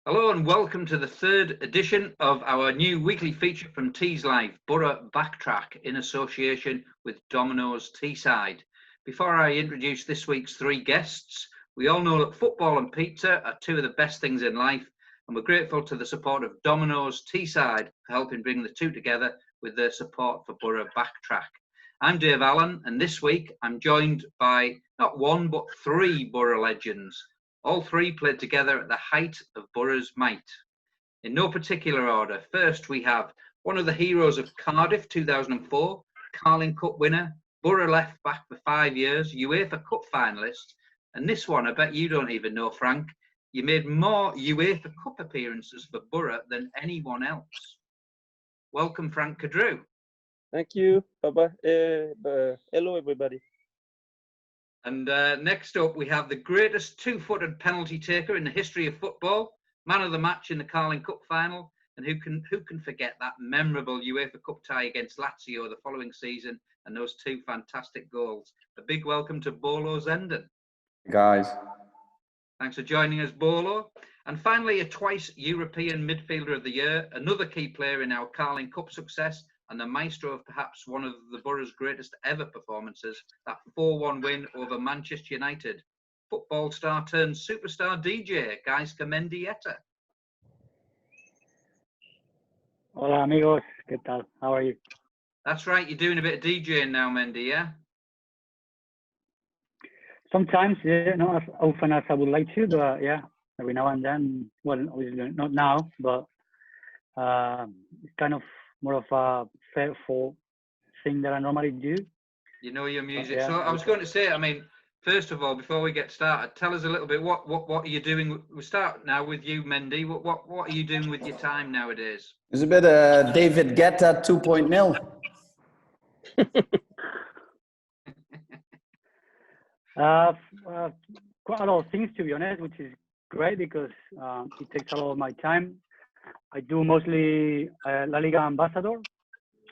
Hello and welcome to the third edition of our new weekly feature from Tees Live, Boro Backtrack, in association with Domino's Teesside. Before I introduce this week's three guests, we all know that football and pizza are two of the best things in life, and we're grateful to the support of Domino's Teesside for helping bring the two together with their support for Boro Backtrack. I'm Dave Allen, and this week I'm joined by not one but three Boro legends. All three played together at the height of Boro's might. In no particular order, first we have one of the heroes of Cardiff 2004, Carling Cup winner, Boro left back for 5 years, UEFA Cup finalist, and this one I bet you don't even know, Frank. You made more UEFA Cup appearances for Boro than anyone else. Welcome, Franck Queudrue. Thank you. Bye-bye. Hello, everybody. And next up, we have the greatest two-footed penalty taker in the history of football, man of the match in the Carling Cup final, and who can forget that memorable UEFA Cup tie against Lazio the following season and those two fantastic goals. A big welcome to Bolo Zenden. Guys. Thanks for joining us, Bolo. And finally, a twice European Midfielder of the Year, another key player in our Carling Cup success, and the maestro of perhaps one of the Boro's greatest ever performances, that 4-1 win over Manchester United. Football star turned superstar DJ, Gaizka Mendieta. Hola amigos, ¿qué tal? How are you? That's right, you're doing a bit of DJing now, Mendy, yeah? Sometimes, yeah, not as often as I would like to, but yeah, every now and then. Well, obviously not now, but it's kind of more of a faithful thing that I normally do. You know your music. Yeah, so I was going to say, I mean, first of all, before we get started, tell us a little bit what are you doing? We start now with you, Mendy. What are you doing with your time nowadays? It's a bit David Guetta 2.0. Quite a lot of things, to be honest, which is great because it takes a lot of my time. I do mostly La Liga ambassador.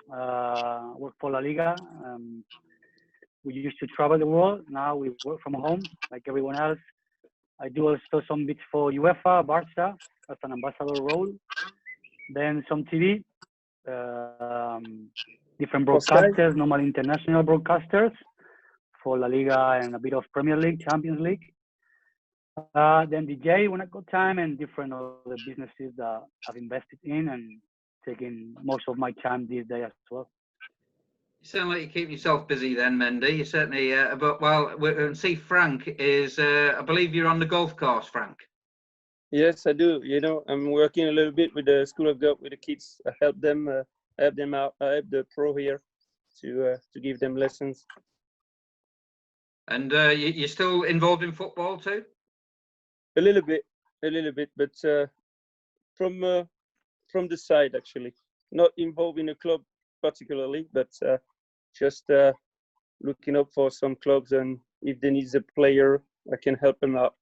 Work for La Liga. We used to travel the world. Now we work from home, like everyone else. I do also some bits for UEFA, Barca, as an ambassador role. Then some TV, different broadcasters, normally international broadcasters for La Liga and a bit of Premier League, Champions League. Then DJ when I got time, and different other businesses that I've invested in and taking most of my time these days as well. You sound like you keep yourself busy then, Mendy. You certainly, but well, see, Frank is, I believe you're on the golf course, Frank. Yes, I do. You know, I'm working a little bit with the School of Golf with the kids. I help them out. I help the pro here to give them lessons. And you're still involved in football too? A little bit, but from the side actually. Not involved in a club particularly, but just looking up for some clubs, and if they need a player, I can help them out.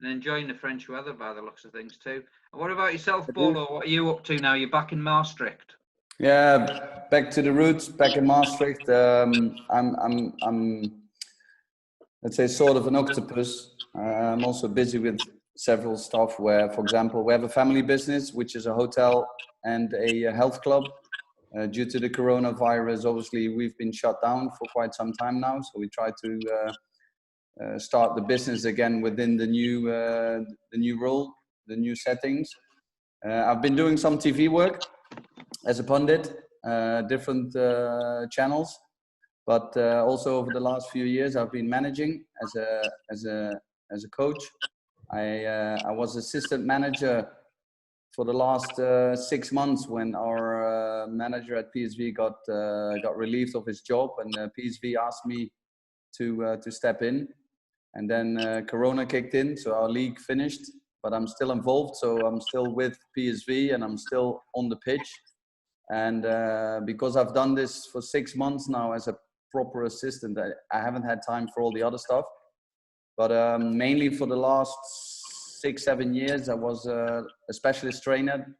And enjoying the French weather by the looks of things too. And what about yourself, Bolo? What are you up to now? You're back in Maastricht. Yeah, back to the roots, back in Maastricht. I'm let's say sort of an octopus. I'm also busy with several stuff where, for example, we have a family business, which is a hotel and a health club. Due to the coronavirus, obviously, we've been shut down for quite some time now. So we try to start the business again within the new role, the new settings. I've been doing some TV work as a pundit, different channels. But also over the last few years, I've been managing as a coach. I was assistant manager for the last 6 months when our manager at PSV got relieved of his job, and PSV asked me to step in. And then Corona kicked in, so our league finished. But I'm still involved, so I'm still with PSV and I'm still on the pitch. And because I've done this for 6 months now as a proper assistant, I haven't had time for all the other stuff. But mainly for the last 6-7 years, I was a specialist trainer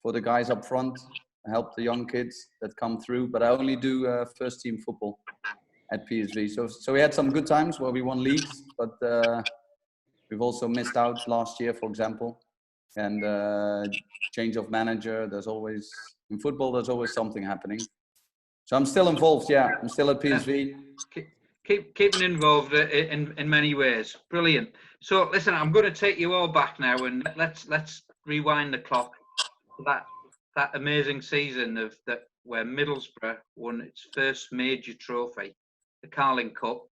for the guys up front. I help the young kids that come through, but I only do first team football at PSV. So we had some good times where we won leagues, but we've also missed out last year, for example. and change of manager. There's always, in football, there's always something happening. So I'm still involved. Yeah, I'm still at PSV. Keeping involved in many ways. Brilliant. So listen, I'm going to take you all back now, and let's rewind the clock to that amazing season of that where Middlesbrough won its first major trophy, the Carling Cup.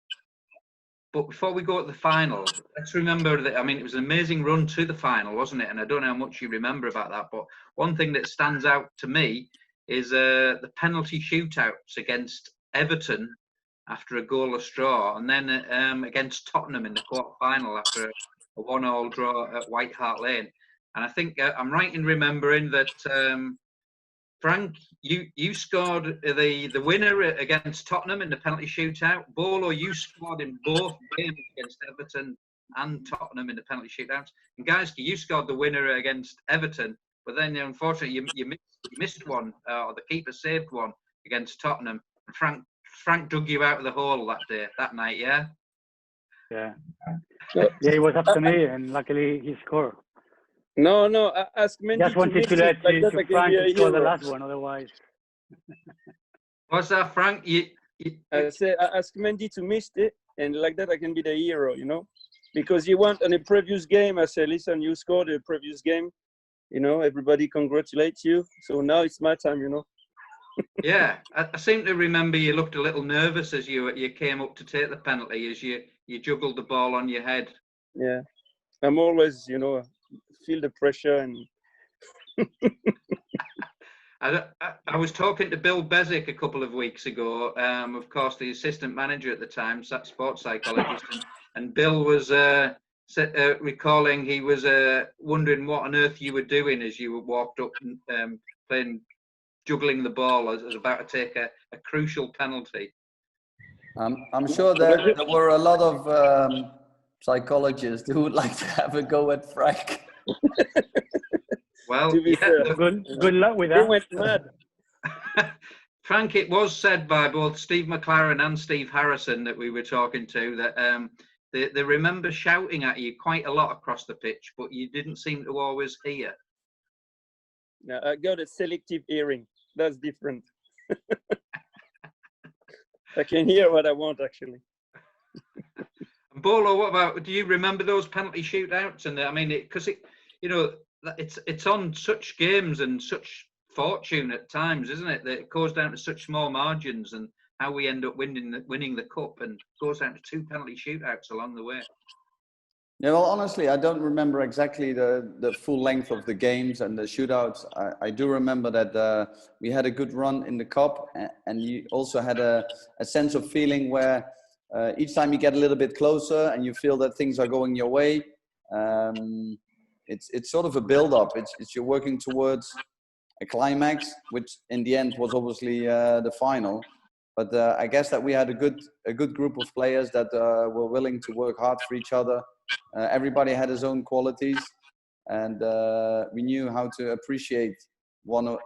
But before we go to the final, let's remember that, I mean, it was an amazing run to the final, wasn't it? And I don't know how much you remember about that, but one thing that stands out to me is the penalty shootouts against Everton after a goalless draw, and then against Tottenham in the quarter-final after a 1-1 draw at White Hart Lane. And I think I'm right in remembering that, Frank, you scored the winner against Tottenham in the penalty shootout. Bolo, you scored in both games against Everton and Tottenham in the penalty shootouts. And Gaizka, you scored the winner against Everton, but then unfortunately you missed one, or the keeper saved one against Tottenham. Frank dug you out of the hole that night, yeah? Yeah, it was up to me, and luckily he scored. No, ask Mendy. Just wanted to let Frank score the last one, otherwise. What's that, Frank? I say, ask Mendy to miss it, and like that I can be the hero, you know? Because you want, in a previous game, I say, listen, you scored a previous game, you know, everybody congratulates you. So now it's my time, you know? Yeah, I seem to remember you looked a little nervous as you came up to take the penalty, as you juggled the ball on your head. Yeah, I'm always, you know, feel the pressure. And I was talking to Bill Bezic a couple of weeks ago, of course, the assistant manager at the time, sports psychologist, and Bill was recalling he was wondering what on earth you were doing as you walked up and juggling the ball as about to take a crucial penalty. I'm sure there were a lot of psychologists who would like to have a go at Frank. Well, good luck with that. They went mad. Frank, it was said by both Steve McLaren and Steve Harrison that we were talking to that they remember shouting at you quite a lot across the pitch, but you didn't seem to always hear. No, I got a selective hearing. That's different. I can hear what I want, actually. Bolo, what about? Do you remember those penalty shootouts? And I mean, because you know, it's on such games and such fortune at times, isn't it? That it goes down to such small margins, and how we end up winning the cup, and goes down to 2 penalty shootouts along the way. Yeah, well, honestly, I don't remember exactly the full length of the games and the shootouts. I do remember that we had a good run in the cup, and you also had a sense of feeling where each time you get a little bit closer and you feel that things are going your way. It's sort of a build-up. It's you're working towards a climax, which in the end was obviously the final. But I guess that we had a good group of players that were willing to work hard for each other. Everybody had his own qualities, and we knew how to appreciate one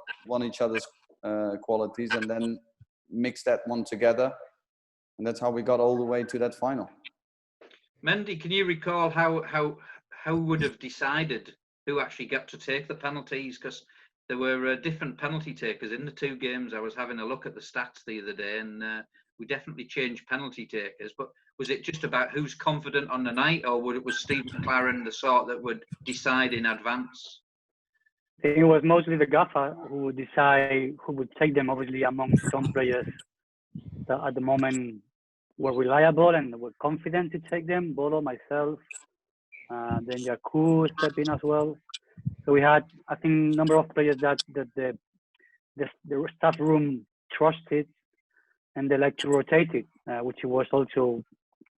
each other's qualities, and then mix that one together. And that's how we got all the way to that final. Mendy, can you recall how would have decided who actually got to take the penalties? Because there were different penalty takers in the 2 games. I was having a look at the stats the other day, and we definitely changed penalty takers. But was it just about who's confident on the night, or was Steve McLaren the sort that would decide in advance? It was mostly the gaffer who would decide who would take them, obviously, among some players that at the moment were reliable and were confident to take them. Bolo, myself, then Yaku stepped in as well. So we had, I think, a number of players that the staff room trusted, and they like to rotate it, which was also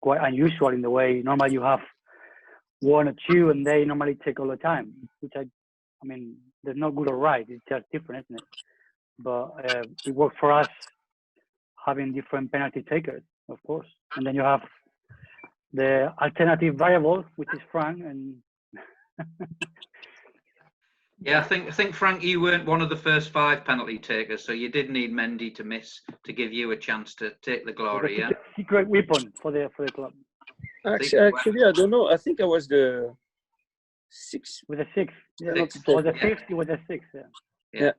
quite unusual in the way normally you have 1 or 2 and they normally take all the time, which I mean, there's no good or right, it's just different, isn't it? But it worked for us having different penalty takers, of course. And then you have the alternative variable, which is Frank. And yeah, I think Frank, you weren't one of the first 5 penalty takers, so you did need Mendy to miss to give you a chance to take the glory. Yeah, secret weapon for the club. Actually, I don't know. I think I was the 6. With a 6. Yeah. Not Six. to Or the Yeah. 6, it was a 6. Yeah.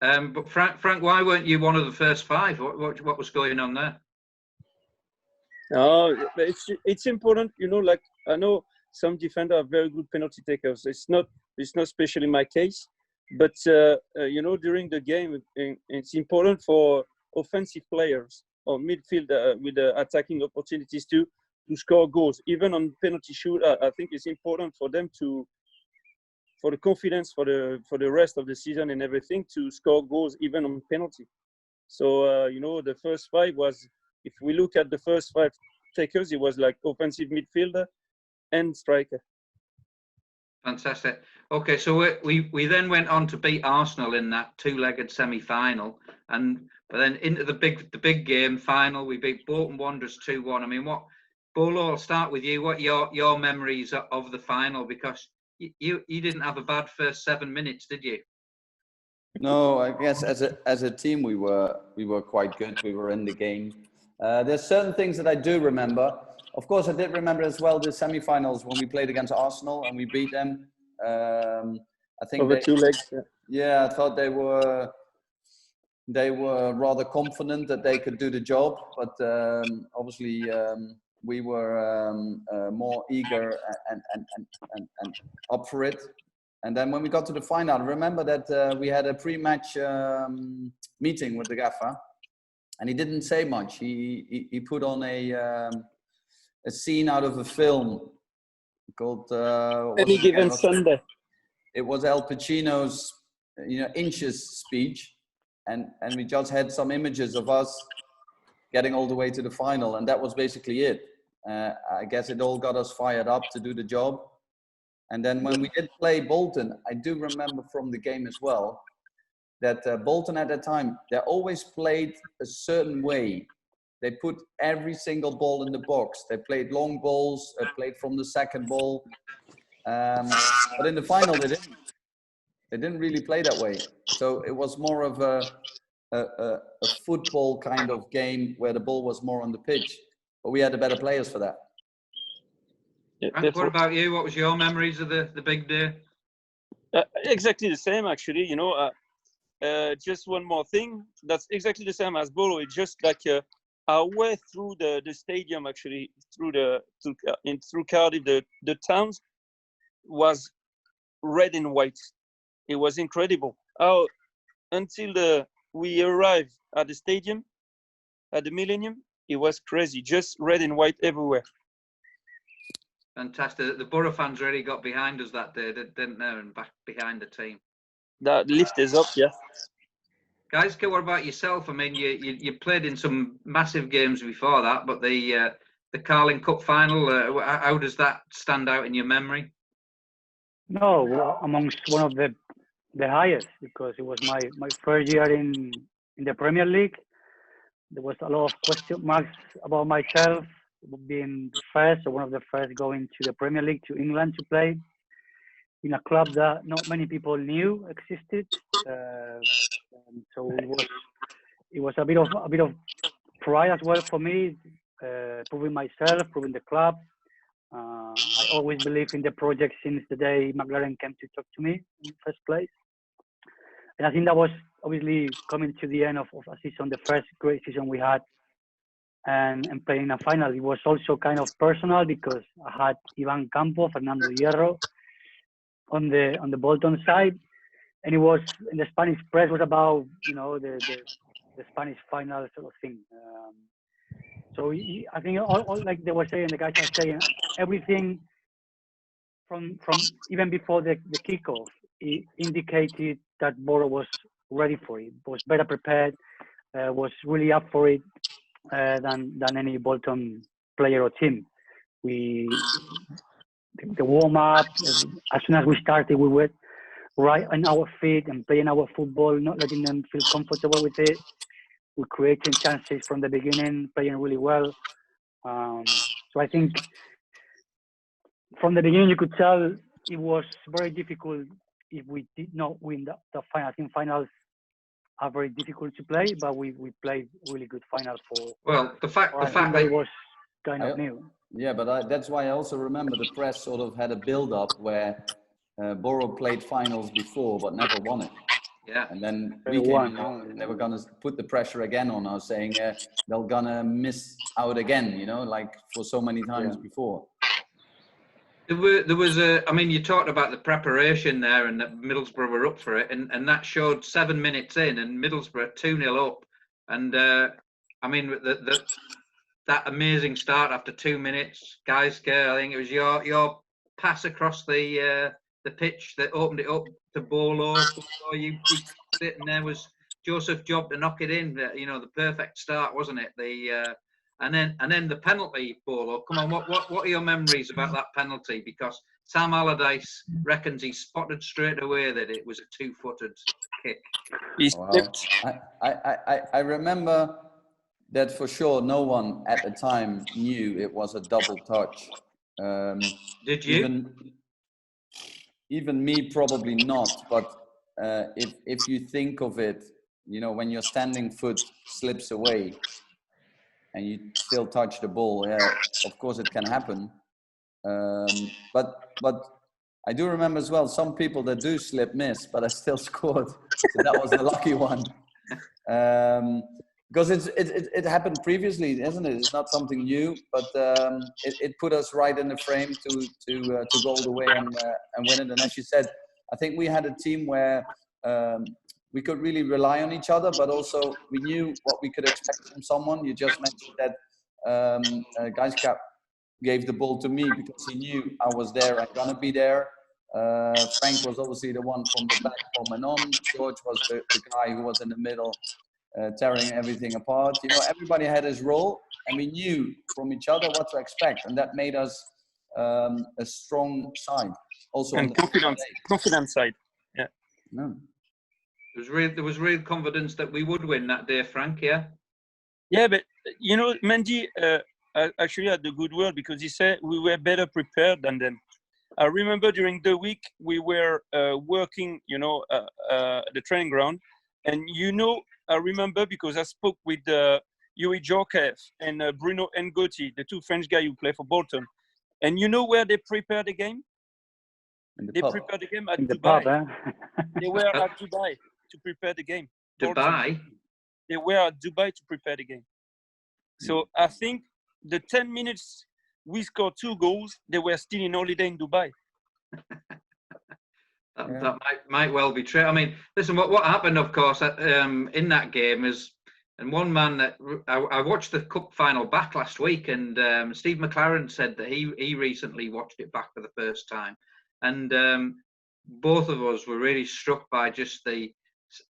But Frank, why weren't you one of the first 5? What was going on there? No, it's important, you know. Like, I know some defenders are very good penalty takers. It's not especially my case, but you know, during the game, it's important for offensive players or midfield with attacking opportunities to score goals. Even on penalty shoot, I think it's important for them for the confidence for the rest of the season and everything to score goals even on penalty. So you know, the first 5 was, if we look at the first 5 takers, it was like offensive midfielder and striker. Fantastic. Okay, so we then went on to beat Arsenal in that 2-legged semi-final, but then into the big game final, we beat Bolton Wanderers 2-1. I mean, Bolo, I'll start with you. What are your memories of the final? Because you didn't have a bad first 7 minutes, did you? No, I guess as a team we were quite good. We were in the game. There's certain things that I do remember. Of course, I did remember as well the semi-finals when we played against Arsenal and we beat them. I think Over 2 legs. Yeah, I thought they were rather confident that they could do the job, but obviously we were more eager and up for it. And then when we got to the final, I remember that we had a pre-match meeting with the gaffer, and he didn't say much. He put on a scene out of a film called Any given Sunday. It was Al Pacino's, Inches speech, and we just had some images of us getting all the way to the final, and that was basically it. I guess it all got us fired up to do the job. And then when we did play Bolton, I do remember from the game as well that Bolton at that time, they always played a certain way. They put every single ball in the box. They played long balls, played from the second ball. But in the final, they didn't. They didn't really play that way. So it was more of a football kind of game where the ball was more on the pitch. But we had the better players for that. Frank, what about you? What was your memories of the big day? Exactly the same, actually. You know, just one more thing. That's exactly the same as Bolo. It's just like our way through the stadium, actually, through Cardiff, the towns was red and white. It was incredible. Until we arrived at the stadium, at the Millennium, it was crazy. Just red and white everywhere. Fantastic. The Boro fans really got behind us that day, didn't they? And back behind the team. That lift is up, yeah. Gaizka, what about yourself? I mean, you played in some massive games before that, but the Carling Cup final, how does that stand out in your memory? No, well, amongst one of the highest, because it was my first year in the Premier League. There was a lot of question marks about myself being first or one of the first going to the Premier League to England to play in a club that not many people knew existed. So it was a bit of pride as well for me, proving myself, proving the club. I always believed in the project since the day McLaren came to talk to me in the first place. And I think that was obviously coming to the end of a season, the first great season we had, and playing a final. It was also kind of personal because I had Ivan Campo, Fernando Hierro on the Bolton side, and it was in the Spanish press was about the Spanish final sort of thing. So I think all like they were saying, the guys are saying, everything from even before the kickoff, it indicated that Boro was ready for it, was better prepared, was really up for it than any Bolton player or team. The warm up, as soon as we started, we were right on our feet and playing our football, not letting them feel comfortable with it. We creating chances from the beginning, playing really well. So I think from the beginning you could tell it was very difficult if we did not win the final. I think finals are very difficult to play, but we played really good final for. Well, the fact that that it was kind of new. Yeah, but that's why I also remember the press sort of had a build-up where Boro played finals before but never won it. Yeah. And then we came along and they were going to put the pressure again on us, saying they're going to miss out again, you know, like for so many times before. There was a, I mean, you talked about the preparation there and that Middlesbrough were up for it, and that showed 7 minutes in and Middlesbrough 2-0 up. And I mean, that amazing start after 2 minutes, Gaizka, I think it was your pass across the pitch that opened it up to Bolo. You kicked it, and there was Joseph's job to knock it in. You know, the perfect start, wasn't it? And then the penalty, Bolo. Come on, what are your memories about that penalty? Because Sam Allardyce reckons he spotted straight away that it was a 2-footed kick. Well, I remember that for sure. No one at the time knew it was a double touch. Did you? Even me, probably not. But if you think of it, you know, when your standing foot slips away and you still touch the ball, yeah, of course it can happen. But I do remember as well some people that do slip miss, but I still scored. So that was the lucky one. Because it happened previously, isn't it? It's not something new, but it put us right in the frame to go all the way and win it. And as you said, I think we had a team where we could really rely on each other, but also we knew what we could expect from someone. You just mentioned that Gaizka gave the ball to me because he knew I was there and gonna be there. Frank was obviously the one from the back coming on. George was the guy who was in the middle, tearing everything apart. You know, everybody had his role, and we knew from each other what to expect, and that made us a strong side. Also, and confident side. Yeah. No. There was real confidence that we would win that day, Frank. Yeah. Yeah, but you know, Mendy actually had the good word because he said we were better prepared than them. I remember during the week we were working, you know, the training ground, and you know, I remember because I spoke with Yuri Djorkaeff and Bruno Ngoti, the two French guys who play for Bolton, and you know where they prepared the game? They prepared the game at Dubai. Pub, eh? They were at Dubai to prepare the game. Dubai. They were at Dubai to prepare the game. So I think the 10 minutes we scored 2 goals, they were still in holiday in Dubai. That might well be true. I mean, listen, what happened, of course, in that game is, and one man that I watched the cup final back last week, and Steve McLaren said that he recently watched it back for the first time, and both of us were really struck by just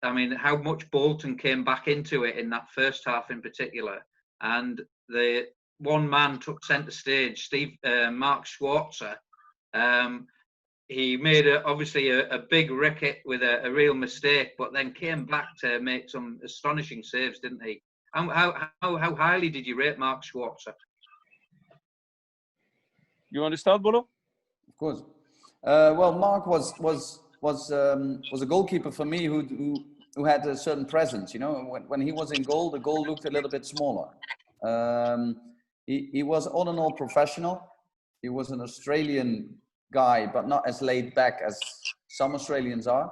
how much Bolton came back into it in that first half in particular, and the one man took centre stage, Mark Schwarzer. He made obviously a big ricket with a real mistake, but then came back to make some astonishing saves, didn't he? How highly did you rate Mark Schwarzer? You want to start, Bolo? Of course. Well, Mark was a goalkeeper for me who had a certain presence. You know, when he was in goal, the goal looked a little bit smaller. He was all in all professional. He was an Australian guy, but not as laid back as some Australians are.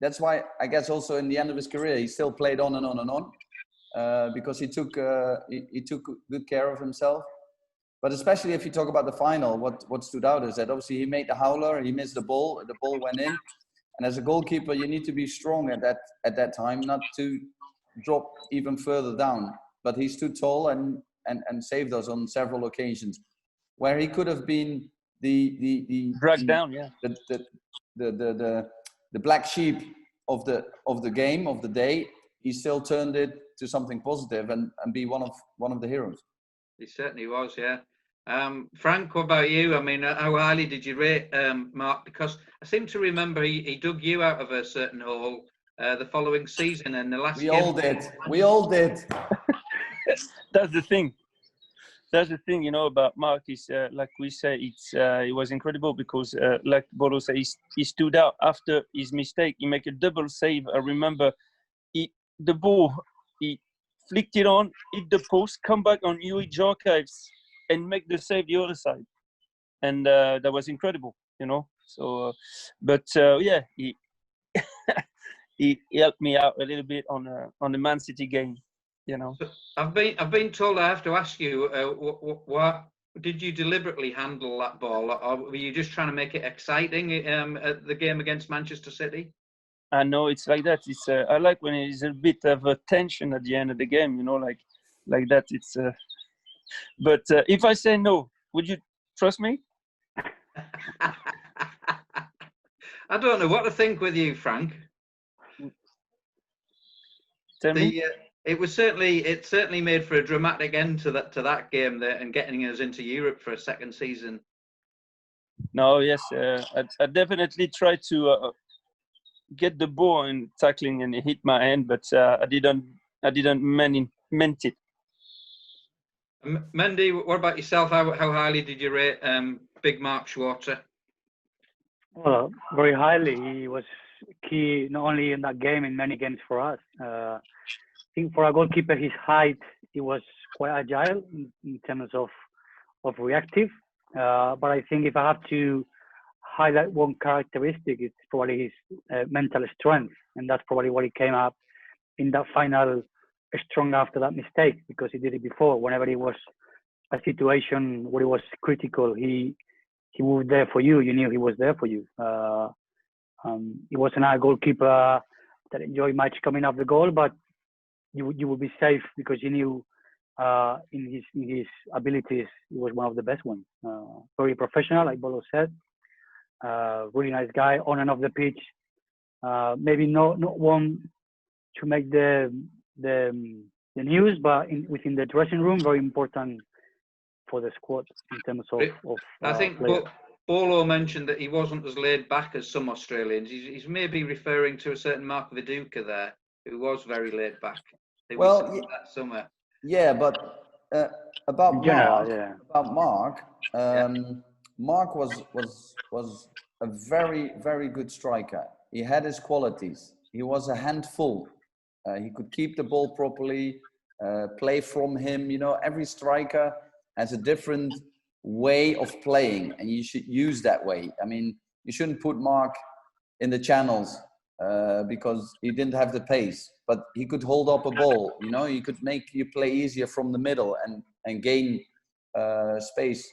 That's why I guess also in the end of his career, he still played on and on and on because he took good care of himself. But especially if you talk about the final, what stood out is that obviously he made the howler, he missed the ball went in. And as a goalkeeper, you need to be strong at that time, not to drop even further down. But he stood tall and saved us on several occasions, where he could have been the dragged down, yeah, the black sheep of the game of the day. He still turned it to something positive and be one of the heroes. He certainly was, yeah. Frank, what about you? I mean, how highly did you rate Mark? Because I seem to remember he dug you out of a certain hole the following season, and the last We all did. That's the thing. That's the thing, you know, about Mark is like we say, it was incredible because, like Bolo said, he stood out after his mistake. He made a double save. I remember the ball. flicked it on, hit the post, come back on UH archives, and make the save the other side. And that was incredible, you know. So, yeah, he he helped me out a little bit on the Man City game, you know. So I've been told I have to ask you, what did you deliberately handle that ball, or were you just trying to make it exciting at the game against Manchester City? I know it's like that. It's I like when it's a bit of a tension at the end of the game, you know, like that. It's but if I say no, would you trust me? I don't know what to think with you, Frank. Tell me. It certainly made for a dramatic end to that game there, and getting us into Europe for a second season. No, yes, I definitely tried to get the ball and tackling and it hit my hand, but I didn't meant it. Mendy, what about yourself? How highly did you rate Big Mark Schwarzer? Well, very highly. He was key not only in that game, in many games for us. I think for a goalkeeper, his height, he was quite agile in terms of reactive. But I think if I have to highlight one characteristic, it's probably his mental strength, and that's probably what he came up in that final strong after that mistake, because he did it before. Whenever it was a situation where it was critical, he was there for you. You knew he was there for you. He wasn't a goalkeeper that enjoyed much coming off the goal, but you would be safe because you knew in his abilities he was one of the best ones. Very professional, like Bolo said. Really nice guy on and off the pitch. Maybe not one to make the news, but within the dressing room, very important for the squad in terms of I think Bolo mentioned that he wasn't as laid back as some Australians. He's maybe referring to a certain Mark Viduka there, who was very laid back. Well, that summer. Yeah, but about Mark, Mark was a very, very good striker. He had his qualities. He was a handful. He could keep the ball properly, play from him. You know, every striker has a different way of playing, and you should use that way. I mean, you shouldn't put Mark in the channels because he didn't have the pace, but he could hold up a ball. You know, he could make you play easier from the middle and gain space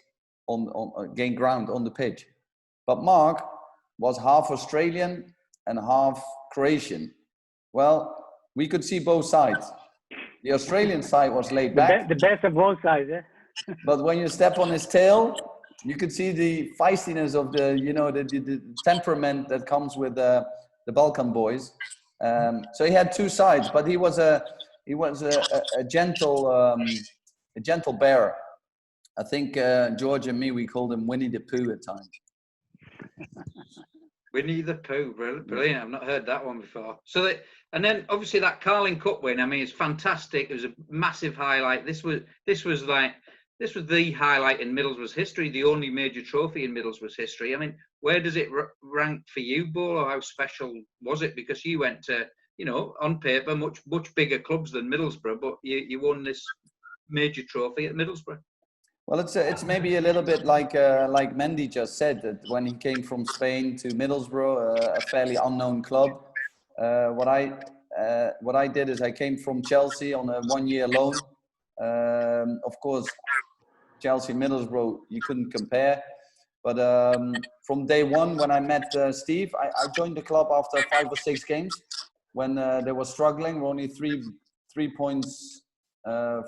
gain ground on the pitch. But Mark was half Australian and half Croatian. Well, we could see both sides. The Australian side was laid back. The best of both sides, eh? But when you step on his tail, you could see the feistiness of the temperament that comes with the Balkan boys. So he had two sides, but he was a gentle bear. I think George and me, we called him Winnie the Pooh at times. Winnie the Pooh, brilliant! I've not heard that one before. And then obviously that Carling Cup win. I mean, it's fantastic. It was a massive highlight. This was the highlight in Middlesbrough's history, the only major trophy in Middlesbrough's history. I mean, where does it rank for you, Bolo? How special was it? Because you went to, on paper, much bigger clubs than Middlesbrough, but you won this major trophy at Middlesbrough. Well, it's maybe a little bit like Mendy just said, that when he came from Spain to Middlesbrough, a fairly unknown club. What I did is I came from Chelsea on a 1-year loan. Of course, Chelsea, Middlesbrough, you couldn't compare. But from day one, when I met Steve, I joined the club after 5 or 6 games when they were struggling. We're only three points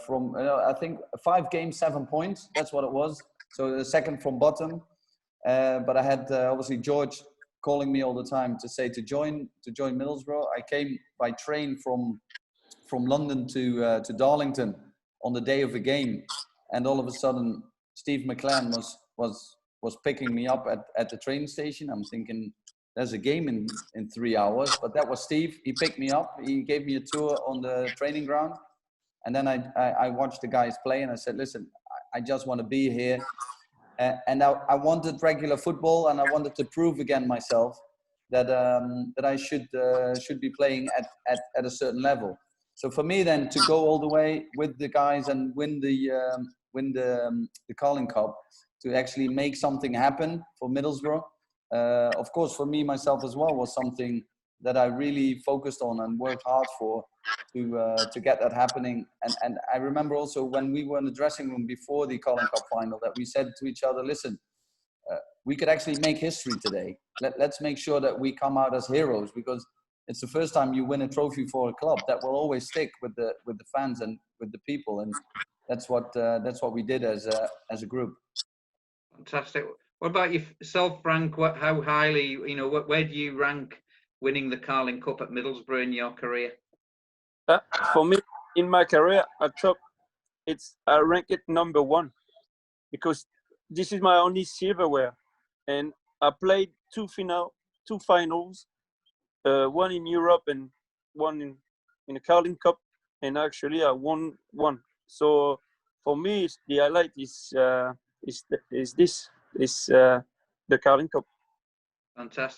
from, I think 5 games, 7 points. That's what it was. So the second from bottom. But I had obviously George calling me all the time to say to join Middlesbrough. I came by train from London to Darlington on the day of the game, and all of a sudden Steve McLaren was picking me up at the train station. I'm thinking there's a game in 3 hours, but that was Steve. He picked me up. He gave me a tour on the training ground, and then I watched the guys play, and I said, listen, I just want to be here. And I wanted regular football, and I wanted to prove again myself that I should be playing at a certain level. So for me, then to go all the way with the guys and win the Carling Cup, to actually make something happen for Middlesbrough, of course, for me myself as well, was something that I really focused on and worked hard for to get that happening. And I remember also when we were in the dressing room before the Carling Cup final that we said to each other, listen, we could actually make history today. Let's make sure that we come out as heroes, because it's the first time you win a trophy for a club that will always stick with the fans and with the people, and that's what we did as a group. Fantastic. What about yourself, Frank? How highly, where do you rank winning the Carling Cup at Middlesbrough in your career? For me, in my career at Chop, I rank it number 1, because this is my only silverware, and I played two finals, one in Europe and one in the Carling Cup, and actually I won one. So for me, the highlight is the Carling Cup. Fantastic.